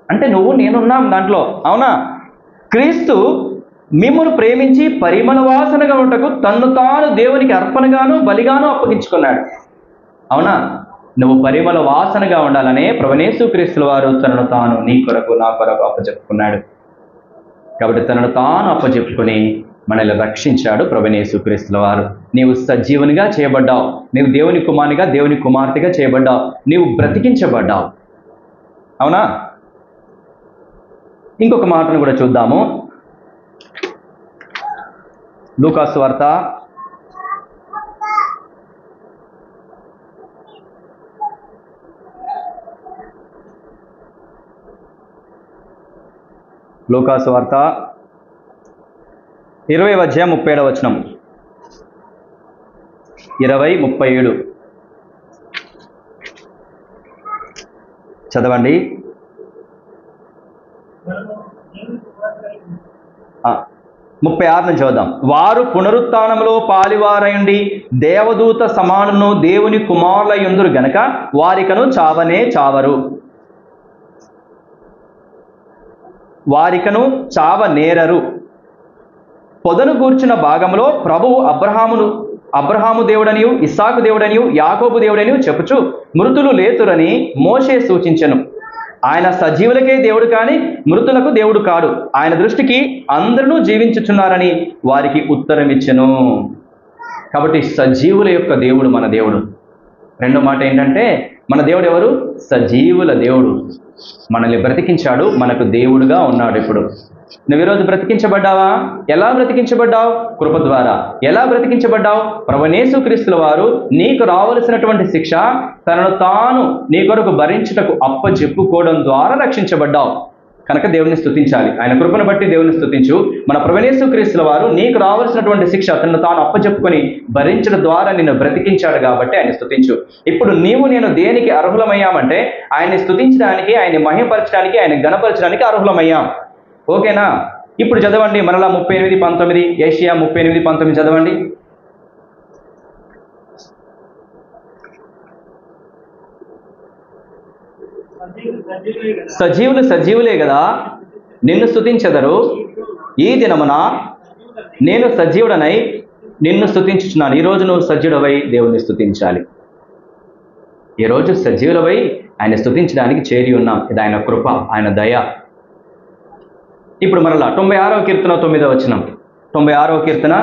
S1: అంటే నువ్వు నేనున్నాం దాంట్లో. అవునా? క్రీస్తు మిమ్మును ప్రేమించి పరిమళ వాసనగా ఉండకు తన్ను తాను దేవునికి అర్పణగాను బలిగాను అప్పగించుకున్నాడు. అవునా? నువ్వు పరిమళ వాసనగా ఉండాలనే ప్రభువైన యేసుక్రీస్తు వారు తనను తాను నీ కొరకు నా కొరకు అప్పచెప్పుకున్నాడు. కాబట్టి తనను తాను అప్పచెప్పుకొని మనల్ని రక్షించాడు ప్రభువైన యేసుక్రీస్తు వారు. నీవు సజీవునిగా చేయబడ్డావు. నీవు దేవుని కుమారునిగా దేవుని కుమార్తెగా చేయబడ్డావు. నీవు బ్రతికించబడ్డావు. అవునా? ఇంకొక మాటను కూడా చూద్దాము. లూకాసు వార్త 20వ అధ్యాయం 37వ వచనం. 20:37 చదవండి. 36 నుంచి చూద్దాం. వారు పునరుత్థానములో పాలివారయుండి దేవదూత సమానును దేవుని కుమారులయుందురు గనక వారికను చావనే చావరు. వారికను చావనేరరు. పొదను గూర్చిన భాగంలో ప్రభువు అబ్రహాము దేవుడనియు ఇస్సాకు దేవుడనియు యాకోబు దేవుడనియు చెప్పుచు మృతులు లేతురని మోషే సూచించెను. ఆయన సజీవులకే దేవుడు కాని మృతులకు దేవుడు కాడు. ఆయన దృష్టికి అందరూ జీవించుచున్నారని వారికి ఉత్తరం ఇచ్చెను. కాబట్టి సజీవుల యొక్క దేవుడు మన దేవుడు. రెండో మాట ఏంటంటే మన దేవుడు ఎవరు? సజీవుల దేవుడు. మనల్ని బ్రతికించాడు, మనకు దేవుడుగా ఉన్నాడు. ఇప్పుడు నువ్వు ఈరోజు బ్రతికించబడ్డావా? ఎలా బ్రతికించబడ్డావు? కృప ద్వారా. ఎలా బ్రతికించబడ్డావు? ప్రభువైన యేసుక్రీస్తుల వారు నీకు రావలసినటువంటి శిక్ష తనను తాను నీ కొరకు భరించుటకు అప్పచెప్పుకోవడం ద్వారా రక్షించబడ్డావు. కనుక దేవుని స్తుతించాలి. ఆయన కృపను బట్టి దేవుని స్తుతించు. మన ప్రభువైన యేసుక్రీస్తుల వారు నీకు రావాల్సినటువంటి శిక్ష తనను తాను అప్పచెప్పుకొని భరించడం ద్వారా నిన్ను బ్రతికించాడు కాబట్టి ఆయన స్తుతించు. ఇప్పుడు నీవు నేను దేనికి అర్హులమయ్యామంటే ఆయన్ని స్తుతించడానికి, ఆయన్ని మహిమపరచడానికి, ఆయన ఘనపరచడానికి అర్హులమయ్యాం. ఓకేనా? ఇప్పుడు చదవండి మరలా 38:19, యెషయా 38:19 చదవండి. సజీవులు సజీవులే కదా, నిన్ను స్తుతించెదరు. ఈ దినమున నేను సజీవుడనై నిన్ను స్తుతించుచున్నాను. ఈరోజు నువ్వు సజీవుడవై దేవుని స్తుతించాలి. ఈరోజు సజీవులవై ఆయన స్తుతించడానికి చేరి ఉన్నాం. ఇది ఆయన కృప, ఆయన దయ. ఇప్పుడు మరలా 96వ కీర్తన 9వ వచనం. 96వ కీర్తన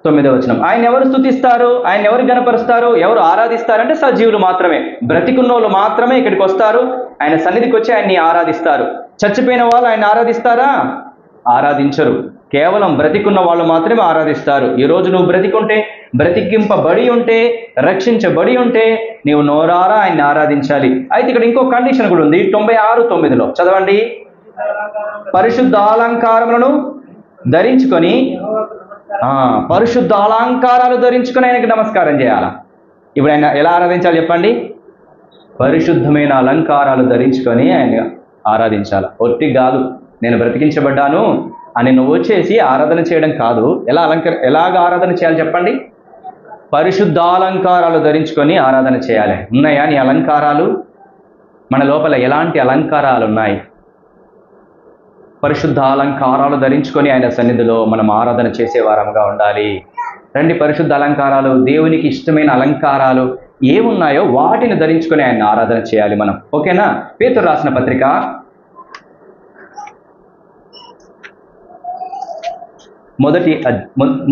S1: 9వ వచనం. ఆయన ఎవరు స్తుతిస్తారు? ఆయన ఎవరు గణపరుస్తారు? ఎవరు ఆరాధిస్తారంటే సజీవులు మాత్రమే. బ్రతికున్నోళ్ళు మాత్రమే ఇక్కడికి వస్తారు, ఆయన సన్నిధికి వచ్చి ఆయన్ని ఆరాధిస్తారు. చచ్చిపోయిన వాళ్ళు ఆయన ఆరాధిస్తారా? ఆరాధించరు. కేవలం బ్రతికున్న వాళ్ళు మాత్రమే ఆరాధిస్తారు. ఈరోజు నువ్వు బ్రతికుంటే, బ్రతికింపబడి ఉంటే, రక్షించబడి ఉంటే నీవు నోరారా ఆయన్ని ఆరాధించాలి. అయితే ఇక్కడ ఇంకో కండిషన్ కూడా ఉంది. 96:9లో చదవండి. పరిశుద్ధ అలంకారములను ధరించుకొని, పరిశుద్ధ అలంకారాలు ధరించుకొని ఆయనకి నమస్కారం చేయాలా? ఇప్పుడు ఆయన ఎలా ఆరాధించాలి చెప్పండి? పరిశుద్ధమైన అలంకారాలు ధరించుకొని ఆయన ఆరాధించాలి. ఒట్టి కాదు, నేను బ్రతికించబడ్డాను అని నువ్వు వచ్చేసి ఆరాధన చేయడం కాదు. ఎలాగ ఆరాధన చేయాలి చెప్పండి? పరిశుద్ధ అలంకారాలు ధరించుకొని ఆరాధన చేయాలి. ఉన్నాయా నీ అలంకారాలు? మన లోపల ఎలాంటి అలంకారాలు ఉన్నాయి? పరిశుద్ధ అలంకారాలు ధరించుకొని ఆయన సన్నిధిలో మనం ఆరాధన చేసేవారంగా ఉండాలి. రండి, పరిశుద్ధ అలంకారాలు, దేవునికి ఇష్టమైన అలంకారాలు ఏమున్నాయో వాటిని ధరించుకొని ఆయన ఆరాధన చేయాలి మనం. ఓకేనా? పేతురు రాసిన పత్రిక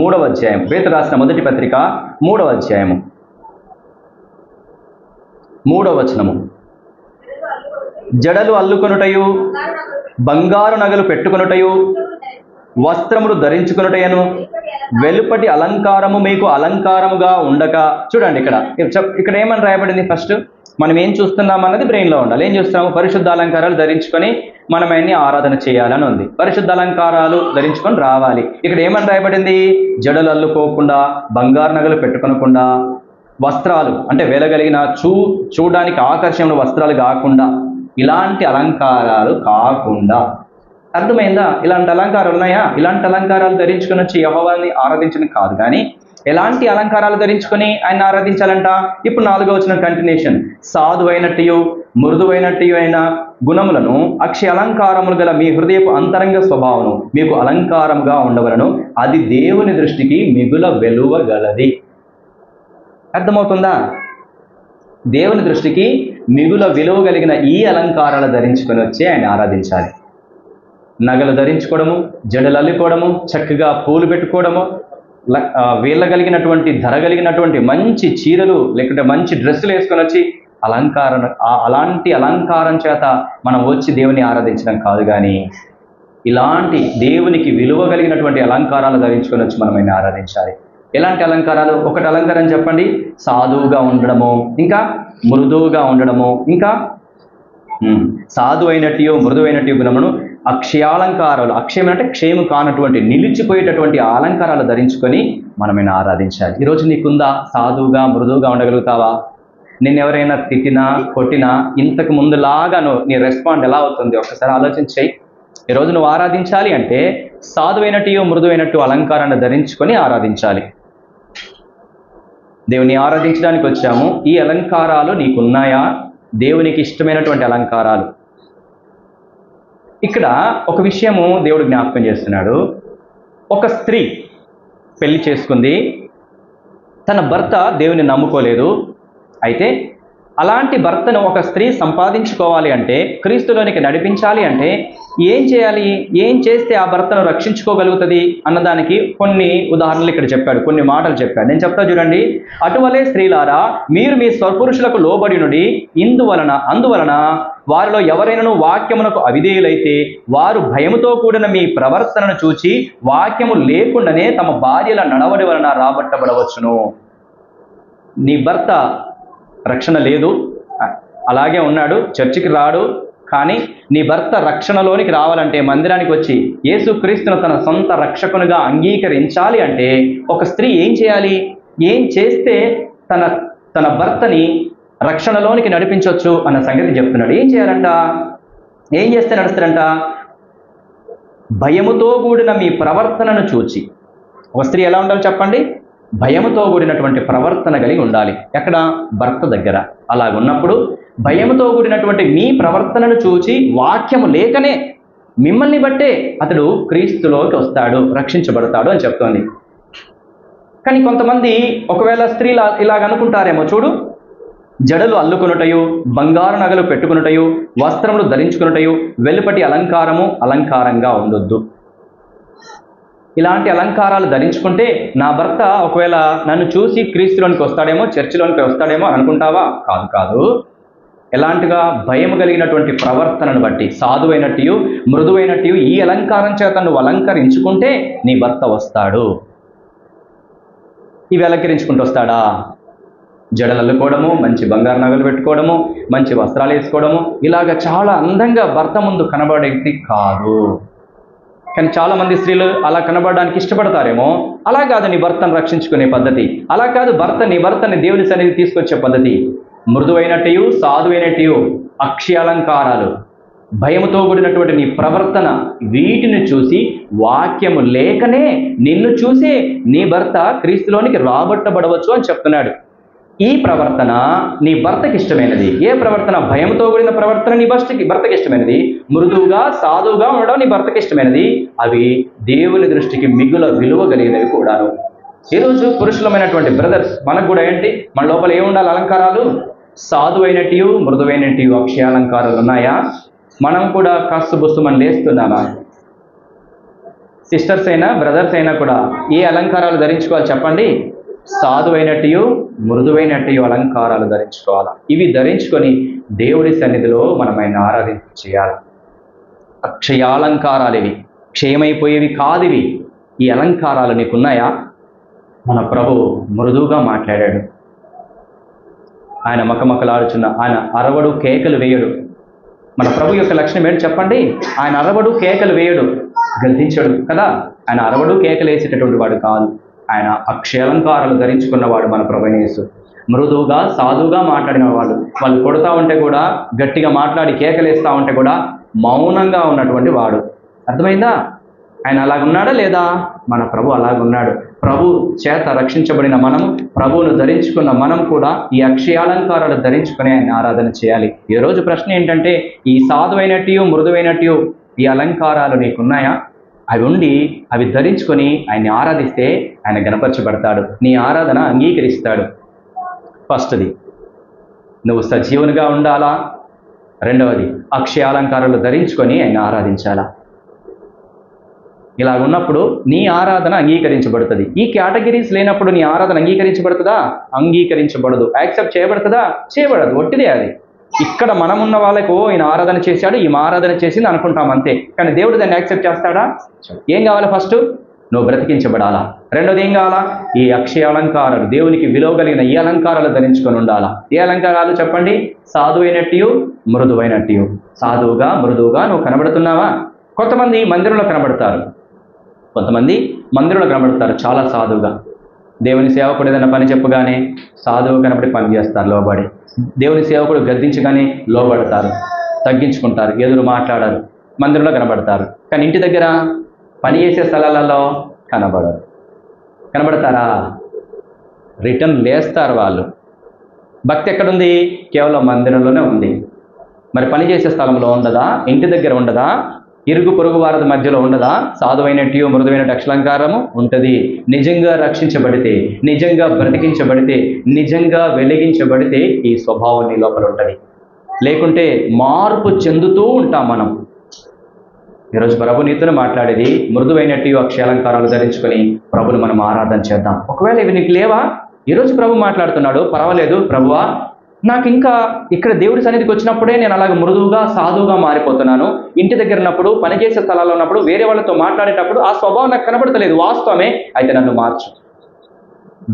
S1: 3వ అధ్యాయం. పేతురు రాసిన మొదటి పత్రిక 3వ అధ్యాయము 3వ వచనము. జడలు అల్లుకొనుటయు, బంగారు నగలు పెట్టుకొనుటయు, వస్త్రములు ధరించుకొనుటయను, వెలుపటి అలంకారము మీకు అలంకారముగా ఉండక. చూడండి, ఇక్కడ ఏమని రాయబడింది? ఫస్ట్ మనం ఏం చూస్తున్నాం అన్నది బ్రెయిన్లో ఉండాలి. ఏం చూస్తున్నాము? పరిశుద్ధ అలంకారాలు ధరించుకొని మనం ఆయన్ని ఆరాధన చేయాలని ఉంది. పరిశుద్ధ అలంకారాలు ధరించుకొని రావాలి. ఇక్కడ ఏమని రాయబడింది? జడలు అల్లుకోకుండా, బంగారు నగలు పెట్టుకొనకుండా, వస్త్రాలు అంటే వెలగలిగిన చూడడానికి ఆకర్షణ వస్త్రాలు కాకుండా, ఇలాంటి అలంకారాలు కాకుండా. అర్థమైందా? ఇలాంటి అలంకారాలు ఉన్నాయా? ఇలాంటి అలంకారాలు ధరించుకొని వచ్చి యెహోవాని ఆరాధించడం కాదు, కానీ ఎలాంటి అలంకారాలు ధరించుకొని ఆయన ఆరాధించాలంట? ఇప్పుడు 4వ వచనం కంటిన్యూషన్. సాధువైనట్టు మృదువైనట్టు అయిన గుణములను, అక్షయ అలంకారములు గల మీ హృదయపు అంతరంగ స్వభావము మీకు అలంకారముగా ఉండవలను, అది దేవుని దృష్టికి మిగుల వెలువగలది. అర్థమవుతుందా? దేవుని దృష్టికి మిగుల విలువ కలిగిన ఈ అలంకారాలు ధరించుకొని వచ్చి ఆయన ఆరాధించాలి. నగలు ధరించుకోవడము, జడలు అల్లుకోవడము, చక్కగా పూలు పెట్టుకోవడము, వీళ్ళ కలిగినటువంటి ధర కలిగినటువంటి మంచి చీరలు లేకుంటే మంచి డ్రెస్సులు వేసుకొని వచ్చి అలాంటి అలంకారం చేత మనం వచ్చి దేవుని ఆరాధించడం కాదు, కానీ ఇలాంటి దేవునికి విలువ కలిగినటువంటి అలంకారాలు ధరించుకొని వచ్చి మనం ఆయన ఆరాధించాలి. ఎలాంటి అలంకారాలు? ఒకటి అలంకారం చెప్పండి. సాధువుగా ఉండడము, ఇంకా మృదువుగా ఉండడము, ఇంకా సాధువైనట్టు మృదువైనట్టు గుణమును, అక్షయాలంకారాలు, అక్షయం అంటే క్షేము కానటువంటి నిలిచిపోయేటటువంటి అలంకారాలు ధరించుకొని మనమైనా ఆరాధించాలి. ఈరోజు నీకుందా? సాధువుగా మృదువుగా ఉండగలుగుతావా? నిన్నెవరైనా తిట్టినా కొట్టినా ఇంతకు ముందులాగా నీ రెస్పాండ్ ఎలా అవుతుంది? ఒకసారి ఆలోచించేయి. ఈరోజు నువ్వు ఆరాధించాలి అంటే సాధువైనట్టు మృదువైనట్టు అలంకారాన్ని ధరించుకొని ఆరాధించాలి. దేవుని ఆరాధించడానికి వచ్చాము. ఈ అలంకారాలు నీకున్నాయా? దేవునికి ఇష్టమైనటువంటి అలంకారాలు. ఇక్కడ ఒక విషయము దేవుడు జ్ఞాపకం చేస్తున్నాడు. ఒక స్త్రీ పెళ్లి చేసుకుంది, తన భర్త దేవుని నమ్ముకోలేదు. అయితే
S2: అలాంటి భర్తను ఒక స్త్రీ సంపాదించుకోవాలి అంటే, క్రీస్తులోనికి నడిపించాలి అంటే ఏం చేయాలి? ఏం చేస్తే ఆ భర్తను రక్షించుకోగలుగుతుంది అన్నదానికి కొన్ని ఉదాహరణలు ఇక్కడ చెప్పాడు, కొన్ని మాటలు చెప్పాడు. నేను చెప్తా చూడండి. అటువలే స్త్రీలారా, మీరు మీ స్వపురుషులకు లోబడినుడి. అందువలన వారిలో ఎవరైనాను వాక్యమునకు అవిధేయులైతే వారు భయముతో కూడిన మీ ప్రవర్తనను చూచి వాక్యము లేకుండానే తమ భార్యల నడవడి వలన రాబట్టబడవచ్చును. నీ భర్త రక్షణ లేదు, అలాగే ఉన్నాడు, చర్చికి రాడు, కానీ నీ భర్త రక్షణలోనికి రావాలంటే, మందిరానికి వచ్చి యేసుక్రీస్తును తన సొంత రక్షకునిగా అంగీకరించాలి అంటే ఒక స్త్రీ ఏం చేయాలి? ఏం చేస్తే తన భర్తని రక్షణలోనికి నడిపించవచ్చు అన్న సంగతి చెప్తున్నాడు. ఏం చేయాలంట? ఏం చేస్తే నడుస్తారంట? భయముతో కూడిన మీ ప్రవర్తనను చూచి. ఒక స్త్రీ ఎలా ఉండాలి చెప్పండి? భయముతో కూడినటువంటి ప్రవర్తన కలిగి ఉండాలి. ఎక్కడ? భర్త దగ్గర. అలాగున్నప్పుడు భయముతో కూడినటువంటి మీ ప్రవర్తనను చూచి వాక్యము లేకనే మిమ్మల్ని బట్టే అతడు క్రీస్తులోకి వస్తాడు, రక్షించబడతాడు అని చెప్తోంది. కానీ కొంతమంది ఒకవేళ స్త్రీలు ఇలాగనుకుంటారేమో, చూడు, జడలు అల్లుకొనుటయు, బంగారు నగలు పెట్టుకునుటయు, వస్త్రములు ధరించుకునుటయు, వెలుపటి అలంకారంగా ఉండొద్దు. ఇలాంటి అలంకారాలు ధరించుకుంటే నా భర్త ఒకవేళ నన్ను చూసి క్రీస్తులోనికి వస్తాడేమో, చర్చిలోనికి వస్తాడేమో అనుకుంటావా? కాదు. ఎలాంటిగా? భయం కలిగినటువంటి ప్రవర్తనను బట్టి, సాధువైనట్టు మృదువైనట్టు ఈ అలంకారం చేత నువ్వు అలంకరించుకుంటే నీ భర్త వస్తాడు. ఇవి అలంకరించుకుంటూ వస్తాడా? జడలు అల్లుకోవడము, మంచి బంగారు నగలు పెట్టుకోవడము, మంచి వస్త్రాలు వేసుకోవడము, ఇలాగ చాలా అందంగా భర్త ముందు కనబడేది కాదు. కానీ చాలామంది స్త్రీలు అలా కనబడడానికి ఇష్టపడతారేమో. అలా కాదు నీ భర్తను రక్షించుకునే పద్ధతి. అలా కాదు నీ భర్తని దేవుని సన్నిధి తీసుకొచ్చే పద్ధతి. మృదువైనట్టు, సాధువైనట్టు, అక్షయాలంకారాలు, భయముతో కూడినటువంటి నీ ప్రవర్తన, వీటిని చూసి వాక్యము లేకనే నిన్ను చూసే నీ భర్త క్రీస్తులోనికి రాబట్టబడవచ్చు అని చెప్తున్నాడు. ఈ ప్రవర్తన నీ భర్తకి ఇష్టమైనది. ఏ ప్రవర్తన? భయంతో కూడిన ప్రవర్తన నీ భర్తకి ఇష్టమైనది. మృదువుగా, సాధువుగా ఉండడం నీ భర్తకి ఇష్టమైనది. అవి దేవుని దృష్టికి మిగుల విలువ కలిగినవి కూడాను. ఈరోజు పురుషులమైనటువంటి బ్రదర్స్, మనకు కూడా ఏంటి, మన లోపల ఏముండాలి? అలంకారాలు. సాధువైనట్టు, మృదువైనట్టు అక్షయాలంకారాలు ఉన్నాయా? మనం కూడా కాస్త బుస్తుమని లేస్తున్నామా? సిస్టర్స్ అయినా బ్రదర్స్ అయినా కూడా ఏ అలంకారాలు ధరించుకోవాలి చెప్పండి? సాధువైనట్టు, మృదువైనట్టు అలంకారాలు ధరించుకోవాలి. ఇవి ధరించుకొని దేవుడి సన్నిధిలో మనం ఆయన ఆరాధింప చేయాలి. అక్షయాలంకారాలు ఇవి, క్షయమైపోయేవి కాదు ఇవి. ఈ అలంకారాలు నీకున్నాయా? మన ప్రభు మృదువుగా మాట్లాడాడు. ఆయన మకమకలాడుచున్న, ఆయన అరవడు, కేకలు వేయడు. మన ప్రభు యొక్క లక్షణం ఏంటి చెప్పండి? ఆయన అరవడు, కేకలు వేయడు, గద్దించడు కదా. ఆయన అరవడు, కేకలు వేసేటటువంటి వాడు కాదు. ఆయన అక్షయాలంకారాలు ధరించుకున్నవాడు మన ప్రభువైన యేసు. మృదువుగా, సాధువుగా మాట్లాడిన వాళ్ళు కొడతా ఉంటే కూడా, గట్టిగా మాట్లాడి కేకలేస్తూ ఉంటే కూడా మౌనంగా ఉన్నటువంటి వాడు. అర్థమైందా? ఆయన అలాగున్నాడా లేదా? మన ప్రభు అలాగున్నాడు. ప్రభు చేత రక్షించబడిన మనము, ప్రభువును ధరించుకున్న మనం కూడా ఈ అక్షయాలంకారాలు ధరించుకుని ఆయన ఆరాధన చేయాలి. ఈరోజు ప్రశ్న ఏంటంటే, ఈ సాధువైనట్టు, మృదువైనట్టు ఈ అలంకారాలు నీకున్నాయా? అవి ఉండి అవి ధరించుకొని ఆయన్ని ఆరాధిస్తే ఆయన గణపరచబడతాడు, నీ ఆరాధన అంగీకరిస్తాడు. ఫస్ట్ది, నువ్వు సజీవునిగా ఉండాలా. రెండవది, అక్షయాలంకారాలు ధరించుకొని ఆయన ఆరాధించాలా. ఇలా ఉన్నప్పుడు నీ ఆరాధన అంగీకరించబడుతుంది. ఈ కేటగిరీస్ లేనప్పుడు నీ ఆరాధన అంగీకరించబడుతుందా? అంగీకరించబడదు. యాక్సెప్ట్ చేయబడుతుందా? చేయబడదు. ఒట్టిదే అది. ఇక్కడ మనం ఉన్న వాళ్ళకు ఈయన ఆరాధన చేశాడు, ఈ ఆరాధన చేసింది అనుకుంటాం అంతే. కానీ దేవుడు దాన్ని యాక్సెప్ట్ చేస్తాడా? ఏం కావాలా? ఫస్ట్ నువ్వు బ్రతికించబడాలా. రెండోది ఏం కావాలా? ఈ అక్షయాలంకారాలు, దేవునికి విలువ కలిగిన ఈ అలంకారాలు ధరించుకొని ఉండాలా. ఏ అలంకారాలు చెప్పండి? సాధువైనట్టు, మృదువైనట్టు. సాధువుగా, మృదువుగా నువ్వు కనబడుతున్నావా? కొంతమంది మందిరంలో కనబడతారు, చాలా సాధువుగా. దేవుని సేవకుడు ఏదైనా పని చెప్పగానే సాధువు కనబడి పని చేస్తారు, లోబడి. దేవుని సేవకుడు గద్దించగానే లోబడతారు, తగ్గించుకుంటారు, ఎదురు మాట్లాడారు, మందిరంలో కనబడతారు. కానీ ఇంటి దగ్గర పని చేసే స్థలాలలో కనబడతారా? రిటర్న్ లేస్తారు వాళ్ళు. భక్తి ఎక్కడుంది? కేవలం మందిరంలోనే ఉంది. మరి పని చేసే స్థలంలో ఉండదా? ఇంటి దగ్గర ఉండదా? ఇరుగు పొరుగు వారి మధ్యలో ఉండదా? సాధువైనట్టు మృదువైన అక్షలంకారము ఉంటుంది. నిజంగా రక్షించబడితే, నిజంగా బ్రతికించబడితే, నిజంగా వెలిగించబడితే ఈ స్వభావం నీ లోపల ఉంటుంది. లేకుంటే మార్పు చెందుతూ ఉంటాం మనం. ఈరోజు ప్రభు నీతో మాట్లాడేది మృదువైనట్టు అక్షాలంకారాలు ధరించుకొని ప్రభుని మనం ఆరాధన చేద్దాం. ఒకవేళ ఇవి నీకు లేవా? ఈరోజు ప్రభు మాట్లాడుతున్నాడు, పర్వాలేదు ప్రభువా, నాకు ఇంకా ఇక్కడ దేవుడి సన్నిధికి వచ్చినప్పుడే నేను అలాగ మృదువుగా సాధువుగా మారిపోతున్నాను. ఇంటి దగ్గర ఉన్నప్పుడు, పనిచేసే స్థలాల్లో ఉన్నప్పుడు, వేరే వాళ్ళతో మాట్లాడేటప్పుడు ఆ స్వభావం నాకు కనబడతలేదు, వాస్తవమే. అయితే నన్ను మార్చు.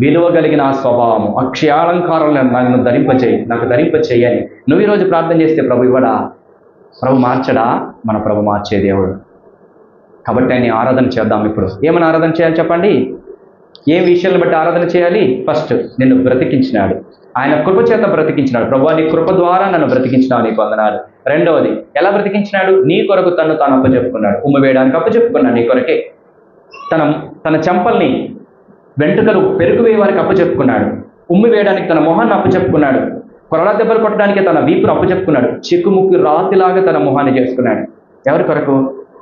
S2: విలువ కలిగిన ఆ స్వభావము, అక్షయాలంకారాలను నన్ను ధరింపచేయి, నాకు ధరింపచేయి అని నువ్వు ఈరోజు ప్రార్థన చేస్తే ప్రభు ఇవ్వడా? ప్రభు మార్చడా? మన ప్రభు మార్చే దేవుడు. కాబట్టి ఆయన ఆరాధన చేద్దాం. ఇప్పుడు ఏమైనా ఆరాధన చేయాలి చెప్పండి? ఏ విషయాలను బట్టి ఆరాధన చేయాలి? ఫస్ట్, నిన్ను బ్రతికించినాడు, ఆయన కృప చేత బ్రతికించినాడు. ప్రభువా, నీ కృప ద్వారా నన్ను బ్రతికించినావు, నీకు వందనాలు. రెండవది, ఎలా బ్రతికించినాడు? నీ కొరకు తను తాను అప్పచెప్పుకున్నాడు. ఉమ్మి వేయడానికి అప్పచెప్పుకున్నాడు నీ కొరకే. తన చెంపల్ని, వెంట్రుకలు పెరుగు వేయ వారికి అప్పచెప్పుకున్నాడు. ఉమ్మి వేయడానికి తన మొహాన్ని అప్పచెప్పుకున్నాడు. కొరడా దెబ్బలు కొట్టడానికి తన వీపును అప్పచెప్పుకున్నాడు. చిక్కుముక్కు రాతిలాగా తన మొహాన్ని చేసుకున్నాడు. ఎవరి కొరకు?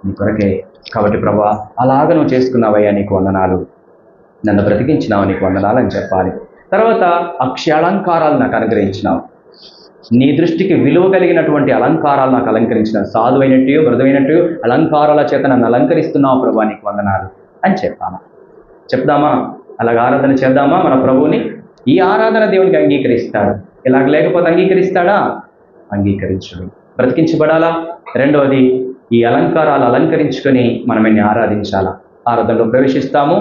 S2: నీ కొరకే. కాబట్టి ప్రభువా, అలాగ నువ్వు చేసుకున్నావయ్యా, నీకు వందనాలు, నన్ను బ్రతికించినావు, నీకు వందనాలు అని చెప్పాలి. తర్వాత అక్షయాలంకారాలు నాకు అనుగ్రహించినావు, నీ దృష్టికి విలువ కలిగినటువంటి అలంకారాలు నాకు అలంకరించినావు, సాధువైనట్టు మృదువైనట్టు అలంకారాల చేత నన్ను అలంకరిస్తున్నావు ప్రభువా, నీకు వందనాలు అని చెప్పామా? చెప్దామా? అలాగ ఆరాధన చేద్దామా మన ప్రభువుని? ఈ ఆరాధన దేవునికి అంగీకరిస్తాడు. ఇలాగ లేకపోతే అంగీకరిస్తాడా? అంగీకరించుడు. బ్రతికించబడాలా? రెండవది, ఈ అలంకారాలు అలంకరించుకొని మనం ఆరాధించాలా. ఆరాధనలో ప్రవేశిస్తాము.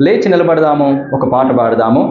S2: లేచి నిలబడదాము, ఒక పాట పాడదాము.